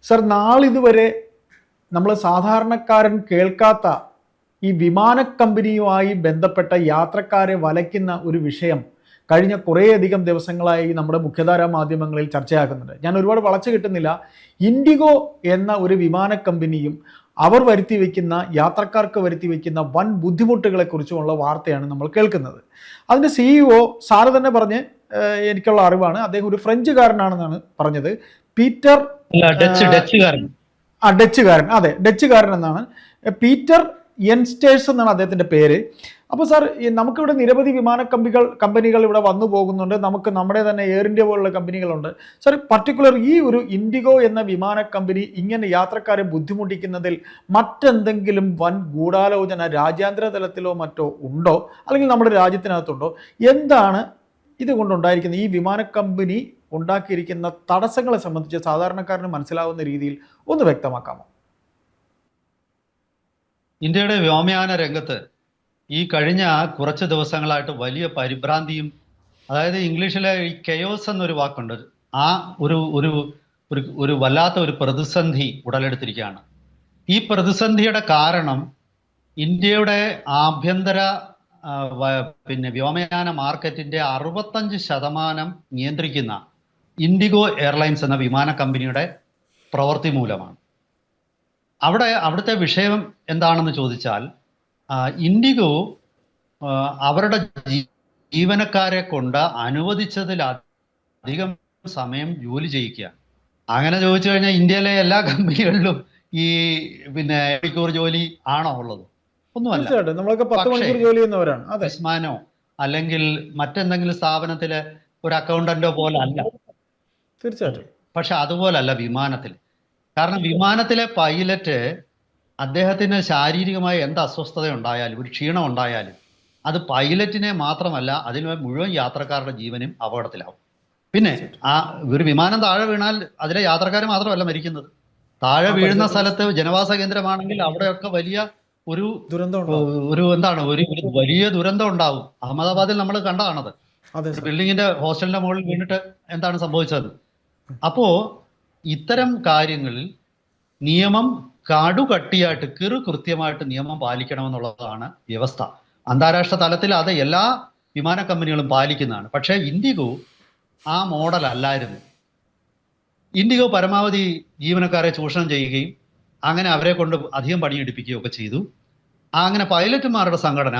Sir, നാളിതുവരെ നമ്മൾ സാധാരണക്കാരൻ കേൾക്കാത്ത ഈ വിമാന കമ്പനിയുമായി ബന്ധപ്പെട്ട യാത്രക്കാരെ വലയ്ക്കുന്ന ഒരു വിഷയം കഴിഞ്ഞ കുറേയധികം ദിവസങ്ങളായി നമ്മുടെ മുഖ്യധാരാ മാധ്യമങ്ങളിൽ ചർച്ചയാക്കുന്നുണ്ട്. ഞാൻ ഒരുപാട് വളച്ചു കിട്ടുന്നില്ല. ഇൻഡിഗോ എന്ന ഒരു വിമാന കമ്പനിയും അവർ വരുത്തി വയ്ക്കുന്ന യാത്രക്കാർക്ക് വരുത്തി വയ്ക്കുന്ന വൻ ബുദ്ധിമുട്ടുകളെക്കുറിച്ചുമുള്ള വാർത്തയാണ് നമ്മൾ കേൾക്കുന്നത്. അതിൻ്റെ CEO സാറ് തന്നെ പറഞ്ഞ് എനിക്കുള്ള അറിവാണ്, അദ്ദേഹം ഒരു ഫ്രഞ്ചുകാരനാണെന്നാണ് പറഞ്ഞത്. പീറ്റർ ഡച്ചുകാരൻ, അതെ, ഡച്ചുകാരൻ എന്നാണ്. പീറ്റർ യെൻസ്റ്റേഴ്സ് എന്നാണ് അദ്ദേഹത്തിൻ്റെ പേര്. അപ്പോൾ സാർ, നമുക്കിവിടെ നിരവധി വിമാന കമ്പനികൾ ഇവിടെ വന്നു പോകുന്നുണ്ട്. നമുക്ക് നമ്മുടെ തന്നെ എയർ ഇന്ത്യ പോലുള്ള കമ്പനികളുണ്ട്. സാർ, പർട്ടിക്കുലർ ഈ ഒരു ഇൻഡിഗോ എന്ന വിമാന കമ്പനി ഇങ്ങനെ യാത്രക്കാരെ ബുദ്ധിമുട്ടിക്കുന്നതിൽ മറ്റെന്തെങ്കിലും വൻ ഗൂഢാലോചന രാജ്യാന്തര തലത്തിലോ മറ്റോ ഉണ്ടോ, അല്ലെങ്കിൽ നമ്മുടെ രാജ്യത്തിനകത്തുണ്ടോ? എന്താണ് ഇതുകൊണ്ടുണ്ടായിരിക്കുന്നത്? ഈ വിമാന കമ്പനി ഉണ്ടാക്കിയിരിക്കുന്ന തടസ്സങ്ങളെ സംബന്ധിച്ച് സാധാരണക്കാരന് മനസ്സിലാവുന്ന രീതിയിൽ ഒന്ന് വ്യക്തമാക്കാമോ? ഇന്ത്യയുടെ വ്യോമയാന രംഗത്ത് ഈ കഴിഞ്ഞ കുറച്ച് ദിവസങ്ങളായിട്ട് വലിയ പരിഭ്രാന്തിയും, അതായത് ഇംഗ്ലീഷിലെ ഈ കെയോസ് എന്നൊരു വാക്കുണ്ട്, ആ ഒരു ഒരു ഒരു വല്ലാത്ത ഒരു പ്രതിസന്ധി ഉടലെടുത്തിരിക്കുകയാണ്. ഈ പ്രതിസന്ധിയുടെ കാരണം ഇന്ത്യയുടെ ആഭ്യന്തര വ്യോമയാന മാർക്കറ്റിന്റെ 65% നിയന്ത്രിക്കുന്ന ഇൻഡിഗോ എയർലൈൻസ് എന്ന വിമാന കമ്പനിയുടെ പ്രവൃത്തി മൂലമാണ്. അവിടുത്തെ വിഷയം എന്താണെന്ന് ചോദിച്ചാൽ, ഇൻഡിഗോ അവരുടെ ജീവനക്കാരെ കൊണ്ട് അനുവദിച്ചതിലധികം സമയം ജോലി ചെയ്യിക്കുക. അങ്ങനെ ചോദിച്ചു കഴിഞ്ഞാൽ ഇന്ത്യയിലെ എല്ലാ കമ്പനികളിലും ഈ മണിക്കൂർ ജോലി ആണോ ഉള്ളത്? ഒന്നുമല്ല. ബിസ്മാനോ അല്ലെങ്കിൽ മറ്റെന്തെങ്കിലും സ്ഥാപനത്തിലെ ഒരു അക്കൗണ്ടന്റോ പോലെ അല്ല. തീർച്ചയായിട്ടും. പക്ഷെ അതുപോലല്ല വിമാനത്തിൽ. കാരണം വിമാനത്തിലെ പൈലറ്റ് അദ്ദേഹത്തിന് ശാരീരികമായി എന്ത് അസ്വസ്ഥത ഉണ്ടായാലും, ഒരു ക്ഷീണം ഉണ്ടായാലും, അത് പൈലറ്റിനെ മാത്രമല്ല, അതിൽ മുഴുവൻ യാത്രക്കാരുടെ ജീവനും അപകടത്തിലാവും. പിന്നെ ഒരു വിമാനം താഴെ വീണാൽ അതിലെ യാത്രക്കാർ മാത്രമല്ല മരിക്കുന്നത്. താഴെ വീഴുന്ന സ്ഥലത്ത് ജനവാസ കേന്ദ്രമാണെങ്കിൽ അവിടെയൊക്കെ വലിയ ഒരു വലിയ ദുരന്തം ഉണ്ടാവും. അഹമ്മദാബാദിൽ നമ്മൾ കണ്ടതാണത്. ബിൽഡിങ്ങിന്റെ ഹോസ്റ്റലിന്റെ മുകളിൽ വീണിട്ട് എന്താണ് സംഭവിച്ചത്? അപ്പോ ഇത്തരം കാര്യങ്ങളിൽ നിയമം കടുകട്ടിയായിട്ട് കൃത്യമായിട്ട് നിയമം പാലിക്കണമെന്നുള്ളതാണ് വ്യവസ്ഥ. അന്താരാഷ്ട്ര തലത്തിൽ അത് എല്ലാ വിമാന കമ്പനികളും പാലിക്കുന്നതാണ്. പക്ഷേ ഇൻഡിഗോ ആ മോഡൽ അല്ലായിരുന്നു. ഇൻഡിഗോ പരമാവധി ജീവനക്കാരെ ചൂഷണം ചെയ്യുകയും അങ്ങനെ അവരെ കൊണ്ട് അധികം പണിയെടുപ്പിക്കുകയും ഒക്കെ ചെയ്തു. അങ്ങനെ പൈലറ്റുമാരുടെ സംഘടന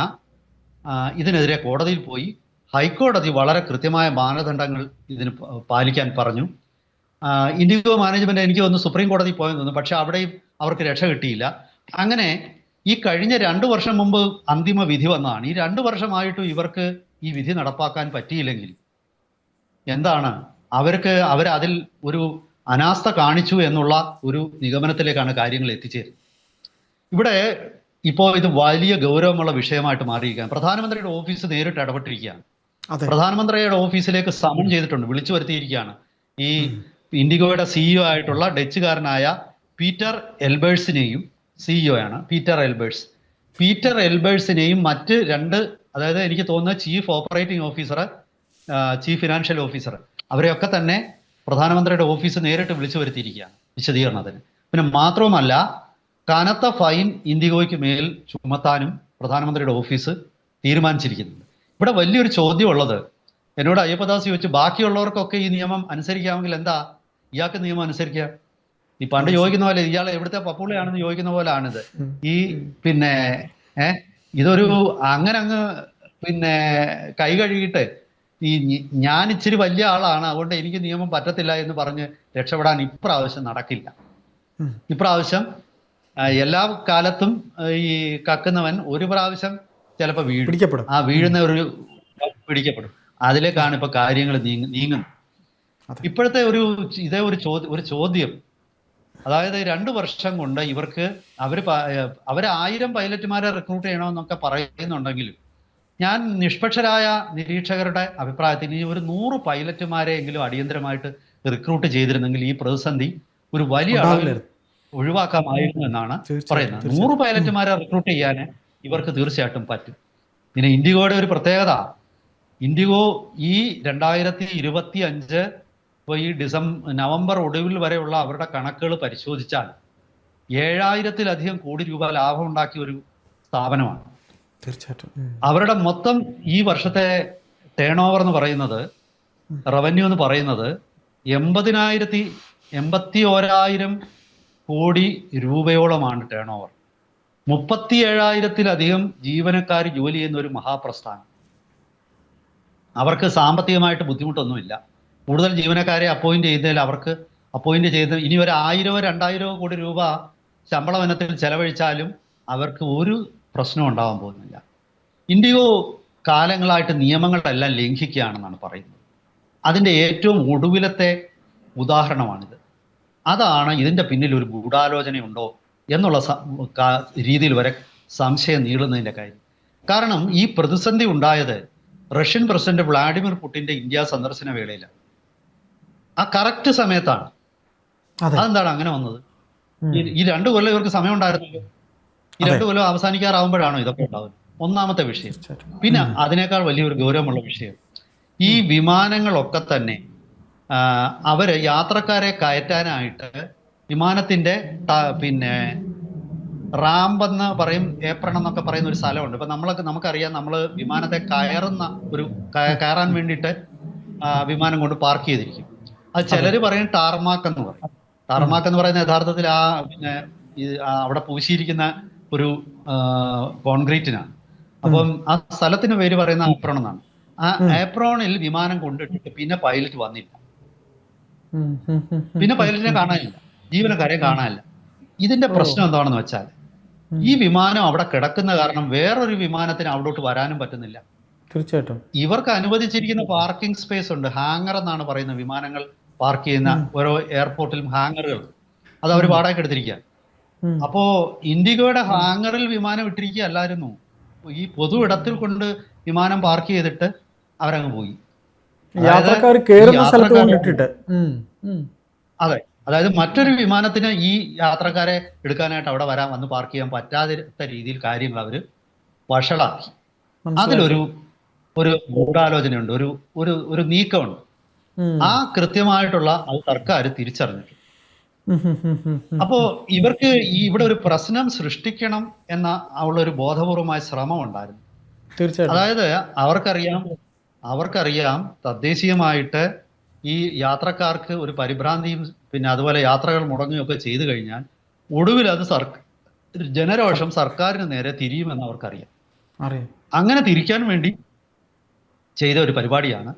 ഇതിനെതിരെ കോടതിയിൽ പോയി. ഹൈക്കോടതി വളരെ കൃത്യമായ മാനദണ്ഡങ്ങൾ ഇതിന് പാലിക്കാൻ പറഞ്ഞു. ഇൻഡിഗോ മാനേജ്മെന്റ് എനിക്ക് തോന്നുന്നു സുപ്രീം കോടതി പോയെന്ന് തോന്നുന്നു. പക്ഷെ അവിടെയും അവർക്ക് രക്ഷ കിട്ടിയില്ല. അങ്ങനെ ഈ കഴിഞ്ഞ 2 വർഷം മുമ്പ് അന്തിമ വിധി വന്നതാണ്. ഈ 2 വർഷമായിട്ടും ഇവർക്ക് ഈ വിധി നടപ്പാക്കാൻ പറ്റിയില്ലെങ്കിൽ എന്താണ്, അവരതിൽ ഒരു അനാസ്ഥ കാണിച്ചു എന്നുള്ള ഒരു നിഗമനത്തിലേക്കാണ് കാര്യങ്ങൾ എത്തിച്ചേരുന്നത്. ഇവിടെ ഇപ്പോൾ ഇത് വലിയ ഗൗരവമുള്ള വിഷയമായിട്ട് മാറിയിരിക്കുകയാണ്. പ്രധാനമന്ത്രിയുടെ ഓഫീസ് നേരിട്ട് ഇടപെട്ടിരിക്കുകയാണ്. പ്രധാനമന്ത്രിയുടെ ഓഫീസിലേക്ക് സമൺ ചെയ്തിട്ടുണ്ട്, വിളിച്ചു വരുത്തിയിരിക്കുകയാണ്. ഈ ഇൻഡിഗോയുടെ CEO ആയിട്ടുള്ള ഡച്ചുകാരനായ പീറ്റർ എൽബേഴ്സിനെയും, CEO ആണ് പീറ്റർ എൽബേഴ്സിനെയും മറ്റ് 2, അതായത് എനിക്ക് തോന്നുന്നത് chief operating officer, chief financial officer, അവരെയൊക്കെ തന്നെ പ്രധാനമന്ത്രിയുടെ ഓഫീസ് നേരിട്ട് വിളിച്ചു വരുത്തിയിരിക്കുകയാണ് വിശദീകരണത്തിന്. പിന്നെ മാത്രവുമല്ല, കനത്ത ഫൈൻ ഇൻഡിഗോയ്ക്ക് മേൽ ചുമത്താനും പ്രധാനമന്ത്രിയുടെ ഓഫീസ് തീരുമാനിച്ചിരിക്കുന്നുണ്ട്. ഇവിടെ വലിയൊരു ചോദ്യം ഉള്ളത്, എന്നോട് അയ്യപ്പദാസ് ചോദിച്ചു, ബാക്കിയുള്ളവർക്കൊക്കെ ഈ നിയമം അനുസരിക്കാമെങ്കിൽ എന്താ ഇയാൾക്ക് നിയമം അനുസരിക്കുക? ഈ പണ്ട് ചോദിക്കുന്ന പോലെ, ഇയാൾ എവിടുത്തെ പപ്പുള്ളിയാണെന്ന് ചോദിക്കുന്ന പോലെ ആണിത്. ഈ ഇതൊരു അങ്ങ് കൈ കഴുകിയിട്ട് ഞാൻ ഇച്ചിരി വലിയ ആളാണ്, അതുകൊണ്ട് എനിക്ക് നിയമം പറ്റത്തില്ല എന്ന് പറഞ്ഞ് രക്ഷപ്പെടാൻ ഇപ്രാവശ്യം നടക്കില്ല. ഇപ്രാവശ്യം എല്ലാ കാലത്തും ഈ കക്കുന്നവൻ ഒരു പ്രാവശ്യം ചിലപ്പോൾ വീഴും. ആ വീഴുന്ന പിടിക്കപ്പെടും. അതിലേക്കാണ് ഇപ്പൊ കാര്യങ്ങൾ നീങ്ങുന്നത്. ഇപ്പോഴത്തെ ഒരു ചോദ്യം, അതായത് 2 വർഷം കൊണ്ട് ഇവർക്ക് അവര് 1000 പൈലറ്റുമാരെ റിക്രൂട്ട് ചെയ്യണമെന്നൊക്കെ പറയുന്നുണ്ടെങ്കിലും ഞാൻ നിഷ്പക്ഷരായ നിരീക്ഷകരുടെ അഭിപ്രായത്തിൽ ഈ ഒരു 100 പൈലറ്റുമാരെയെങ്കിലും അടിയന്തരമായിട്ട് റിക്രൂട്ട് ചെയ്തിരുന്നെങ്കിൽ ഈ പ്രതിസന്ധി ഒരു വലിയ അളവിൽ ഒഴിവാക്കാമായിരുന്നു എന്നാണ് പറയുന്നത്. 100 പൈലറ്റുമാരെ റിക്രൂട്ട് ചെയ്യാൻ ഇവർക്ക് തീർച്ചയായിട്ടും പറ്റും. പിന്നെ ഇൻഡിഗോയുടെ ഒരു പ്രത്യേകത, ഇൻഡിഗോ ഈ 2025 ഇപ്പോൾ ഈ നവംബർ ഒടുവിൽ വരെയുള്ള അവരുടെ കണക്കുകൾ പരിശോധിച്ചാൽ 7000-ലധികം കോടി രൂപ ലാഭം ഉണ്ടാക്കിയ ഒരു സ്ഥാപനമാണ്. തീർച്ചയായിട്ടും. അവരുടെ മൊത്തം ഈ വർഷത്തെ ടേൺ ഓവർ എന്ന് പറയുന്നത്, റവന്യൂ എന്ന് പറയുന്നത് 81,000 കോടി രൂപയോളമാണ് ടേൺ ഓവർ. 37,000-ലധികം ജീവനക്കാർ ജോലി ചെയ്യുന്ന ഒരു മഹാപ്രസ്ഥാനം. അവർക്ക് സാമ്പത്തികമായിട്ട് ബുദ്ധിമുട്ടൊന്നുമില്ല. കൂടുതൽ ജീവനക്കാരെ അപ്പോയിന്റ് ചെയ്തതിൽ അവർക്ക് ഇനി ഒരു 1,000-2,000 കോടി രൂപ ശമ്പള ഇനത്തിൽ ചെലവഴിച്ചാലും അവർക്ക് ഒരു പ്രശ്നവും ഉണ്ടാവാൻ പോകുന്നില്ല. ഇൻഡിഗോ കാലങ്ങളായിട്ട് നിയമങ്ങളെല്ലാം ലംഘിക്കുകയാണെന്നാണ് പറയുന്നത്. അതിൻ്റെ ഏറ്റവും ഒടുവിലത്തെ ഉദാഹരണമാണിത്. അതാണ് ഇതിൻ്റെ പിന്നിൽ ഒരു ഗൂഢാലോചനയുണ്ടോ എന്നുള്ള രീതിയിൽ വരെ സംശയം നീളുന്നതിൻ്റെ കാര്യം. കാരണം ഈ പ്രതിസന്ധി ഉണ്ടായത് റഷ്യൻ പ്രസിഡന്റ് വ്ളാഡിമിർ പുടിന്റെ ഇന്ത്യ സന്ദർശന വേളയിലാണ്. ആ കറക്റ്റ് സമയത്താണ്. അതെന്താണ് അങ്ങനെ വന്നത്? ഈ 2 കൊല്ലം ഇവർക്ക് സമയം ഉണ്ടായിരുന്നല്ലോ. ഈ 2 കൊല്ലം അവസാനിക്കാറാവുമ്പോഴാണോ ഇതൊക്കെ ഉണ്ടാവുന്നത്? ഒന്നാമത്തെ വിഷയം. പിന്നെ അതിനേക്കാൾ വലിയൊരു ഗൗരവമുള്ള വിഷയം, ഈ വിമാനങ്ങളൊക്കെ തന്നെ അവര് യാത്രക്കാരെ കയറ്റാനായിട്ട് വിമാനത്തിന്റെ റാമ്പെന്ന് പറയും, ഏപ്രൺ എന്നൊക്കെ പറയുന്ന ഒരു സ്ഥലമുണ്ട്. ഇപ്പൊ നമുക്കറിയാം, നമ്മൾ വിമാനത്തെ കയറാൻ വേണ്ടിയിട്ട് വിമാനം കൊണ്ട് പാർക്ക് ചെയ്തിരിക്കും. അത് ചിലര് പറയും ടാർമാക്ക് എന്ന് പറയും. ടാർമാക്ക് എന്ന് പറയുന്ന യഥാർത്ഥത്തിൽ അവിടെ പൂശിയിരിക്കുന്ന ഒരു കോൺക്രീറ്റിനാണ്. അപ്പം ആ സ്ഥലത്തിന് പേര് പറയുന്ന ഏപ്രോൺ എന്നാണ്. ആ ഏപ്രോണിൽ വിമാനം കൊണ്ടിട്ടിട്ട് പിന്നെ പൈലറ്റ് വന്നില്ല. പിന്നെ പൈലറ്റിനെ കാണാനില്ല, ജീവനക്കാരെ കാണാനില്ല. ഇതിന്റെ പ്രശ്നം എന്താണെന്ന് വെച്ചാൽ, ഈ വിമാനം അവിടെ കിടക്കുന്ന കാരണം വേറൊരു വിമാനത്തിന് അവിടോട്ട് വരാനും പറ്റുന്നില്ല. തീർച്ചയായിട്ടും ഇവർക്ക് അനുവദിച്ചിരിക്കുന്ന പാർക്കിംഗ് സ്പേസ് ഉണ്ട്. ഹാങ്ങർ എന്നാണ് പറയുന്നത്. വിമാനങ്ങൾ പാർക്ക് ചെയ്യുന്ന ഓരോ എയർപോർട്ടിലും ഹാങ്ങറുകൾ, അത് അവർ വാടകയ്ക്ക് എടുത്തിരിക്കുക. അപ്പോ ഇൻഡിഗോയുടെ ഹാങ്ങറിൽ വിമാനം ഇട്ടിരിക്കുകയല്ലായിരുന്നു. ഈ പൊതു ഇടത്തിൽ കൊണ്ട് വിമാനം പാർക്ക് ചെയ്തിട്ട് അവരങ്ങ് പോയി. അതെ, അതായത് മറ്റൊരു വിമാനത്തിന് ഈ യാത്രക്കാരെ എടുക്കാനായിട്ട് അവിടെ വന്ന് പാർക്ക് ചെയ്യാൻ പറ്റാത്ത രീതിയിൽ കാര്യങ്ങൾ അവർ വഷളാക്കി. അതിലൊരു ഗൂഢാലോചനയുണ്ട്, ഒരു നീക്കമുണ്ട്. ആ കൃത്യമായിട്ടുള്ള അത് സർക്കാർ തിരിച്ചറിഞ്ഞിട്ടുണ്ട്. അപ്പോ ഇവർക്ക് ഇവിടെ ഒരു പ്രശ്നം സൃഷ്ടിക്കണം എന്ന ഉള്ളൊരു ബോധപൂർവമായ ശ്രമം ഉണ്ടായിരുന്നു. അതായത് അവർക്കറിയാം തദ്ദേശീയമായിട്ട് ഈ യാത്രക്കാർക്ക് ഒരു പരിഭ്രാന്തിയും പിന്നെ അതുപോലെ യാത്രകൾ മുടങ്ങുകയൊക്കെ ചെയ്തു കഴിഞ്ഞാൽ ഒടുവിൽ അത് ജനരോഷം സർക്കാരിന് നേരെ തിരിയുമെന്ന് അവർക്കറിയാം. അങ്ങനെ തിരിക്കാൻ വേണ്ടി ചെയ്ത ഒരു പരിപാടിയാണ്.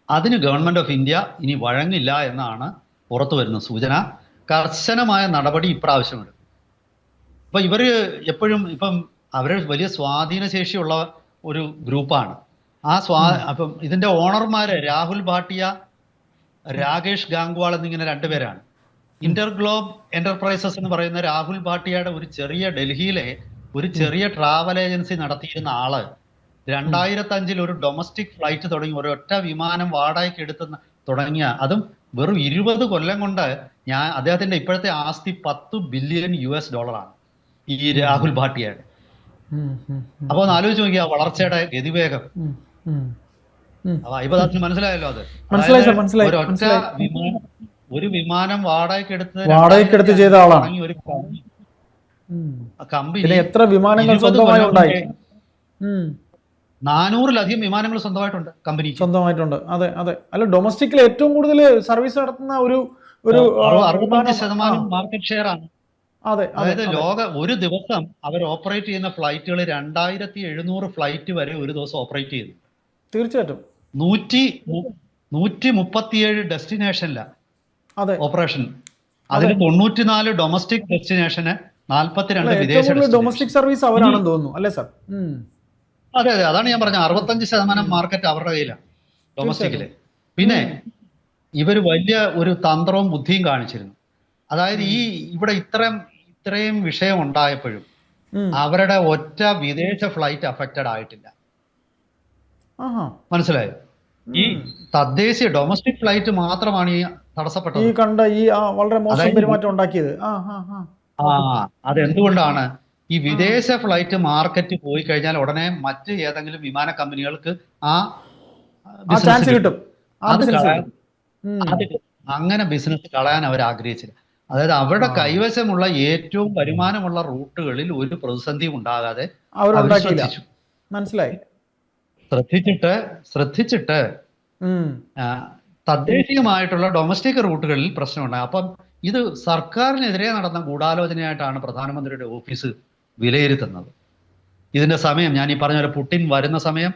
അതിന് ഗവൺമെന്റ് ഓഫ് ഇന്ത്യ ഇനി വഴങ്ങില്ല എന്നാണ് പുറത്തു വരുന്ന സൂചന. കർശനമായ നടപടി ഇപ്രാവശ്യമുണ്ട്. അപ്പൊ ഇവര് എപ്പോഴും അവര് വലിയ സ്വാധീന ശേഷിയുള്ള ഒരു ഗ്രൂപ്പാണ്. അപ്പം ഇതിന്റെ ഓണർമാര് രാഹുൽ ഭാട്ടിയ, രാകേഷ് ഗാംഗ്വാൾ എന്നിങ്ങനെ 2 പേരാണ്. ഇന്റർഗ്ലോബ് എന്റർപ്രൈസസ് എന്ന് പറയുന്ന രാഹുൽ ഭാട്ടിയയുടെ ഡൽഹിയിലെ ഒരു ചെറിയ ട്രാവൽ ഏജൻസി നടത്തിയിരുന്ന ആള് 2005 ഒരു ഡൊമസ്റ്റിക് ഫ്ലൈറ്റ് തുടങ്ങി, ഒരൊറ്റ വിമാനം വാടകയ്ക്ക് എടുത്ത് തുടങ്ങിയ, അതും വെറും 20 കൊല്ലം കൊണ്ട് അദ്ദേഹത്തിന്റെ ഇപ്പോഴത്തെ ആസ്തി $10 ബില്യൺ ഈ രാഹുൽ ഭാട്ടിയയുടെ. അപ്പൊ ഒന്ന് ആലോചിച്ച് നോക്കിയാ വളർച്ചയുടെ ഗതിവേഗം. അയ്യപ്പദാസിന് മനസ്സിലായല്ലോ അത്. ഒരൊറ്റ ഒരു വിമാനം വാടകയ്ക്കെടുത്ത് ചെയ്ത ആളാണ് ഒരു കമ്പനി. എത്ര വിമാനങ്ങൾ സ്വന്തമായി ഉണ്ടായി? 400-ലധികം വിമാനങ്ങൾ സ്വന്തമായിട്ടുണ്ട്. അതെ. അല്ല, ഡൊമസ്റ്റിക്കിൽ ഏറ്റവും കൂടുതൽ സർവീസ് നടത്തുന്ന ഒരു 65% മാർക്കറ്റ് ഷെയർ ആണ്. അതായത് ഒരു ദിവസം അവർ ഓപ്പറേറ്റ് ചെയ്യുന്ന ഫ്ലൈറ്റുകൾ 2700 ഫ്ലൈറ്റ് വരെ ഒരു ദിവസം ഓപ്പറേറ്റ് ചെയ്യുന്നു. തീർച്ചയായിട്ടും 137 ഡെസ്റ്റിനേഷനിലാണ് ഓപ്പറേഷൻ. അതിൽ 94 ഡൊമസ്റ്റിക് ഡെസ്റ്റിനേഷന്, 42 വിദേശ ഡൊമസ്റ്റിക് സർവീസ് അവരാണെന്ന് തോന്നുന്നു, അല്ലേ സാർ? അതെ, അതാണ് ഞാൻ പറഞ്ഞത്. 65% മാർക്കറ്റ് അവരുടെ കയ്യിലാണ് ഡൊമസ്റ്റിക്കില്. പിന്നെ ഇവര് വലിയ ഒരു തന്ത്രവും ബുദ്ധിയും കാണിച്ചിരുന്നു. അതായത് ഇവിടെ ഇത്രയും വിഷയം ഉണ്ടായപ്പോഴും അവരുടെ ഒറ്റ വിദേശ ഫ്ലൈറ്റ് അഫക്റ്റഡ് ആയിട്ടില്ല. മനസ്സിലായോ? ഈ തദ്ദേശീയ ഡൊമസ്റ്റിക് ഫ്ലൈറ്റ് മാത്രമാണ് ഈ തടസ്സപ്പെട്ടത്. വളരെ മോശം പെരുമാറ്റം ഉണ്ടാക്കിയത്. അതെന്തുകൊണ്ടാണ്? ഈ വിദേശ ഫ്ലൈറ്റ് മാർക്കറ്റ് പോയി കഴിഞ്ഞാൽ ഉടനെ മറ്റ് ഏതെങ്കിലും വിമാന കമ്പനികൾക്ക് അങ്ങനെ ബിസിനസ് കളയാൻ അവർ ആഗ്രഹിച്ചില്ല. അതായത് അവരുടെ ആ. കൈവശമുള്ള ഏറ്റവും വരുമാനമുള്ള റൂട്ടുകളിൽ ഒരു പ്രതിസന്ധിയും ഉണ്ടാകാതെ അവർ അവരുണ്ടാക്കിയില്ല. ശ്രദ്ധിച്ചു. മനസ്സിലായി. ശ്രദ്ധിച്ചിട്ട് ഉം. ആ, തദ്ദേശീയമായിട്ടുള്ള ഡൊമസ്റ്റിക് റൂട്ടുകളിൽ പ്രശ്നമുണ്ടായി. അപ്പം ഇത് സർക്കാരിനെതിരെ നടന്ന ഗൂഢാലോചനയായിട്ടാണ് പ്രധാനമന്ത്രിയുടെ ഓഫീസ് വിലയിരുത്തുന്നത്. ഇതിന്റെ സമയം ഞാൻ ഈ പറഞ്ഞ പോലെ പുടിൻ വരുന്ന സമയം,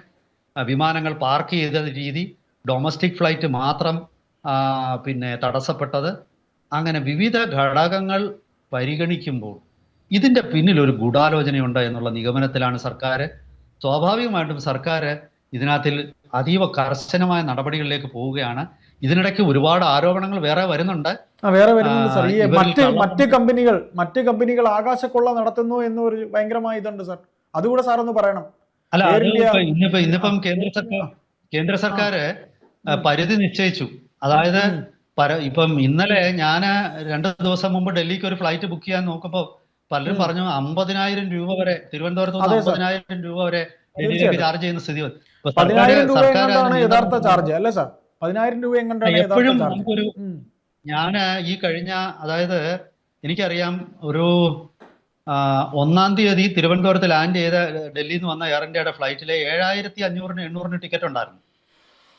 വിമാനങ്ങൾ പാർക്ക് ചെയ്ത രീതി, ഡൊമസ്റ്റിക് ഫ്ലൈറ്റ് മാത്രം പിന്നെ തടസ്സപ്പെട്ടത്, അങ്ങനെ വിവിധ ഘടകങ്ങൾ പരിഗണിക്കുമ്പോൾ ഇതിന്റെ പിന്നിൽ ഒരു ഗൂഢാലോചനയുണ്ട് എന്നുള്ള നിഗമനത്തിലാണ് സർക്കാർ. സ്വാഭാവികമായിട്ടും സർക്കാർ ഇതിനകത്തിൽ അതീവ കർശനമായ നടപടികളിലേക്ക് പോവുകയാണ്. ഇതിനിടയ്ക്ക് ഒരുപാട് ആരോപണങ്ങൾ വേറെ വരുന്നുണ്ട്. വേറെ വരുന്നുണ്ട് സാർ. ഈ മറ്റ് കമ്പനികൾ ആകാശക്കൊള്ള നടത്തുന്നു എന്നൊരു ഭയങ്കരമായ ഇതുണ്ട് സാർ. അതുകൂടെ സാർ ഒന്ന് പറയണം. അല്ല, ഇന്നിപ്പം കേന്ദ്ര സർക്കാർ പരിധി നിശ്ചയിച്ചു. അതായത് ഇപ്പം ഇന്നലെ ഞാൻ 2 ദിവസം മുമ്പ് ഡൽഹിക്ക് ഒരു ഫ്ലൈറ്റ് ബുക്ക് ചെയ്യാൻ നോക്കുമ്പോൾ പലരും പറഞ്ഞു 50,000 രൂപ വരെ, തിരുവനന്തപുരത്ത് നിന്ന് 50,000 രൂപ വരെ ഡൽഹിയിലേക്ക് ചാർജ് ചെയ്യുന്ന സ്ഥിതി. 10,000 രൂപ എങ്ങാണ്ടാണ് യഥാർത്ഥ ചാർജ് അല്ലേ സാർ? 10,000 രൂപ എങ്ങാണ്ടാണ് എപ്പോഴും നമുക്കൊരു, ഞാൻ ഈ കഴിഞ്ഞ, അതായത് എനിക്കറിയാം, ഒരു 1-ാം തീയതി തിരുവനന്തപുരത്ത് ലാൻഡ് ചെയ്ത ഡൽഹിയിൽ നിന്ന് വന്ന എയർ ഇന്ത്യയുടെ ഫ്ലൈറ്റിലെ 7,500-800 ടിക്കറ്റ് ഉണ്ടായിരുന്നു.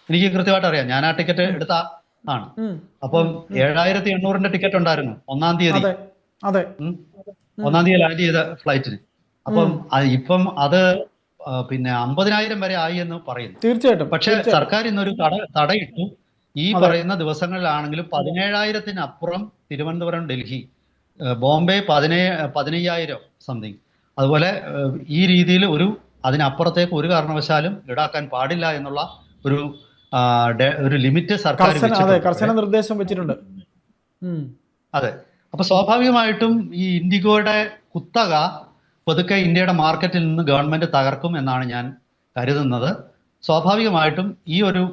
എനിക്ക് കൃത്യമായിട്ട് അറിയാം, ഞാൻ ആ ടിക്കറ്റ് എടുത്ത ആണ്. അപ്പം 7,800 ടിക്കറ്റ് ഉണ്ടായിരുന്നു 1-ാം തീയതി. 1-ാം തീയതി ലാൻഡ് ചെയ്ത ഫ്ലൈറ്റിന്. അപ്പം ഇപ്പം അത് പിന്നെ 50,000 വരെ ആയി എന്ന് പറയുന്നു. തീർച്ചയായിട്ടും. പക്ഷെ സർക്കാർ ഇന്നൊരു തടയിട്ടു. ഈ പറയുന്ന ദിവസങ്ങളിലാണെങ്കിലും 17,000-ത്തിനപ്പുറം തിരുവനന്തപുരം, ഡൽഹി, ബോംബെ 15,000 സംതിങ്. അതുപോലെ ഈ രീതിയിൽ അതിനപ്പുറത്തേക്ക് ഒരു കാരണവശാലും ഈടാക്കാൻ പാടില്ല എന്നുള്ള ഒരു ലിമിറ്റ് സർക്കാർ കർശന നിർദ്ദേശം വെച്ചിട്ടുണ്ട്. അതെ. അപ്പൊ സ്വാഭാവികമായിട്ടും ഈ ഇൻഡിഗോയുടെ കുത്തക പതുക്കെ ഇന്ത്യയുടെ മാർക്കറ്റിൽ നിന്ന് ഗവൺമെന്റ് തകർക്കും എന്നാണ് ഞാൻ കരുതുന്നത്. സ്വാഭാവികമായിട്ടും ഈ ഒരു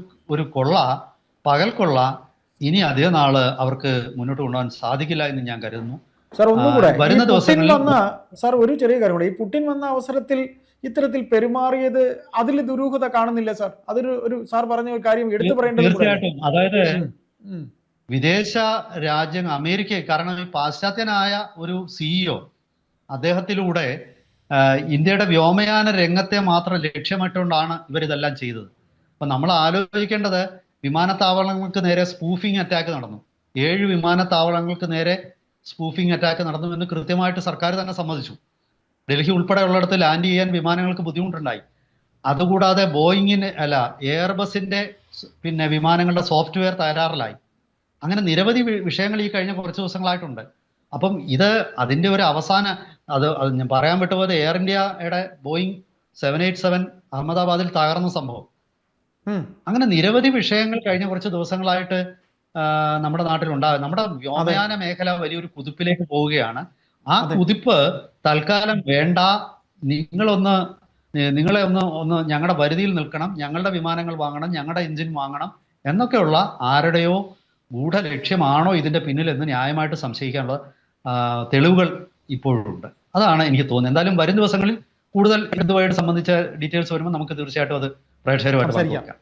പകൽക്കൊള്ള ഇനി അധിക നാള് അവർക്ക് മുന്നോട്ട് കൊണ്ടുപോകാൻ സാധിക്കില്ല എന്ന് ഞാൻ കരുതുന്നു. സാർ ഒന്നുകൂടെ, വരുന്ന ദിവസങ്ങളിൽ സാർ ഒരു ചെറിയ കാര്യം കൂടെ, ഈ പുടിൻ വന്ന അവസരത്തിൽ ഇത്തരത്തിൽ പെരുമാറിയത് അതിൽ ദുരൂഹത കാണുന്നില്ല സാർ? അതൊരു സാർ പറഞ്ഞ ഒരു കാര്യം എടുത്തു പറയേണ്ടത്. തീർച്ചയായിട്ടും. അതായത് വിദേശ രാജ്യങ്ങൾ, അമേരിക്ക, കാരണം ഈ പാശ്ചാത്യനായ ഒരു സിഇഒ, അദ്ദേഹത്തിലൂടെ ഇന്ത്യയുടെ വ്യോമയാന രംഗത്തെ മാത്രം ലക്ഷ്യമിട്ടുകൊണ്ടാണ് ഇവരിതെല്ലാം ചെയ്തത്. അപ്പൊ നമ്മൾ ആലോചിക്കേണ്ടത്, വിമാനത്താവളങ്ങൾക്ക് നേരെ സ്പൂഫിംഗ് അറ്റാക്ക് നടന്നു. 7 വിമാനത്താവളങ്ങൾക്ക് നേരെ സ്പൂഫിംഗ് അറ്റാക്ക് നടന്നു എന്ന് കൃത്യമായിട്ട് സർക്കാർ തന്നെ സമ്മതിച്ചു. ഡൽഹി ഉൾപ്പെടെയുള്ളിടത്ത് ലാൻഡ് ചെയ്യാൻ വിമാനങ്ങൾക്ക് ബുദ്ധിമുട്ടുണ്ടായി. അതുകൂടാതെ എയർബസിന്റെ പിന്നെ വിമാനങ്ങളുടെ സോഫ്റ്റ്വെയർ തകരാറിലായി. അങ്ങനെ നിരവധി വിഷയങ്ങൾ ഈ കഴിഞ്ഞ കുറച്ച് ദിവസങ്ങളായിട്ടുണ്ട്. അപ്പം അതിന്റെ ഒരു അത് ഞാൻ പറയാൻ വിട്ടുപോയത്, എയർ ഇന്ത്യയുടെ ബോയിങ് 787 അഹമ്മദാബാദിൽ തകർന്ന സംഭവം. അങ്ങനെ നിരവധി വിഷയങ്ങൾ കഴിഞ്ഞ കുറച്ച് ദിവസങ്ങളായിട്ട് നമ്മുടെ നാട്ടിലുണ്ടാകും. നമ്മുടെ വ്യോമയാന മേഖല വലിയൊരു കുതിപ്പിലേക്ക് പോവുകയാണ്. ആ കുതിപ്പ് തൽക്കാലം വേണ്ട, നിങ്ങളെ ഒന്ന് ഞങ്ങളുടെ പരിധിയിൽ നിൽക്കണം, ഞങ്ങളുടെ വിമാനങ്ങൾ വാങ്ങണം, ഞങ്ങളുടെ എഞ്ചിൻ വാങ്ങണം എന്നൊക്കെയുള്ള ആരുടെയോ ഗൂഢലക്ഷ്യമാണോ ഇതിന്റെ പിന്നിൽ എന്ന് ന്യായമായിട്ട് സംശയിക്കാനുള്ള തെളിവുകൾ ഇപ്പോഴുണ്ട്. അതാണ് എനിക്ക് തോന്നുന്നത്. എന്തായാലും വരും ദിവസങ്ങളിൽ കൂടുതൽ ഇതുമായിട്ട് സംബന്ധിച്ച ഡീറ്റെയിൽസ് വരുമ്പോൾ നമുക്ക് തീർച്ചയായിട്ടും അത് പ്രേക്ഷകരുമായിട്ട് പങ്കുവെക്കാം.